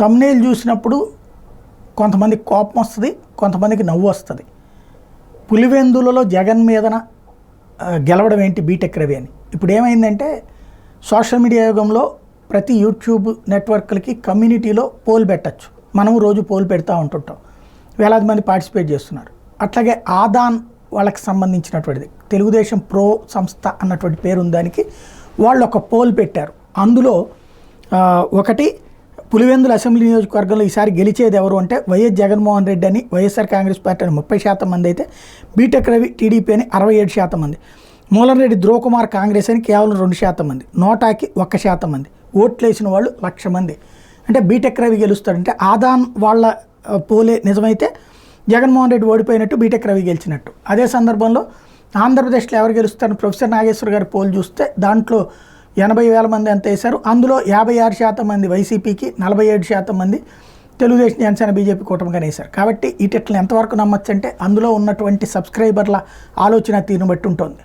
Thumbnail చూసినప్పుడు కొంతమందికి కోపం వస్తుంది, కొంతమందికి నవ్వు వస్తుంది. పులివెందులలో జగన్ మీదన గెలవడం ఏంటి బీటెక్ రవి అని. ఇప్పుడు ఏమైందంటే సోషల్ మీడియా యుగంలో ప్రతి యూట్యూబ్ నెట్వర్క్లకి కమ్యూనిటీలో పోల్ పెట్టచ్చు. మనము రోజు పోల్ పెడతా ఉంటుంటాం, వేలాది మంది పార్టిసిపేట్ చేస్తున్నారు. అట్లాగే ఆదాన్ వాళ్ళకి సంబంధించినటువంటిది తెలుగుదేశం ప్రో సంస్థ అన్నటువంటి పేరు దానికి వాళ్ళు ఒక పోల్ పెట్టారు. అందులో ఒకటి పులివెందుల అసెంబ్లీ నియోజకవర్గంలో ఈసారి గెలిచేది ఎవరు అంటే వైఎస్ జగన్మోహన్ రెడ్డి అని వైఎస్ఆర్ కాంగ్రెస్ పార్టీ అని 30% మంది అయితే, బీటెక్ రవి టీడీపీ అని 67% మంది, మూలంరెడ్డి ధ్రువ కుమార్ కాంగ్రెస్ అని కేవలం 2% మంది, నోటాకి 1% మంది, ఓట్లు వేసిన వాళ్ళు 1,00,000 మంది. అంటే బీటెక్ రవి గెలుస్తాడంటే ఆదాన్ వాళ్ళ పోలే నిజమైతే జగన్మోహన్ రెడ్డి ఓడిపోయినట్టు, బీటెక్ రవి గెలిచినట్టు. అదే సందర్భంలో ఆంధ్రప్రదేశ్లో ఎవరు గెలుస్తారని ప్రొఫెసర్ నాగేశ్వర్ గారి పోల్ చూస్తే దాంట్లో 80,000 మంది ఎంత వేశారు. అందులో 56% మంది వైసీపీకి, 47% మంది తెలుగుదేశం జనసేన బీజేపీ కూటమిగానే వేశారు. కాబట్టి ఇట్లా ఎంతవరకు నమ్మచ్చు అంటే అందులో ఉన్నటువంటి సబ్స్క్రైబర్ల ఆలోచన తీరును బట్టి ఉంటుంది.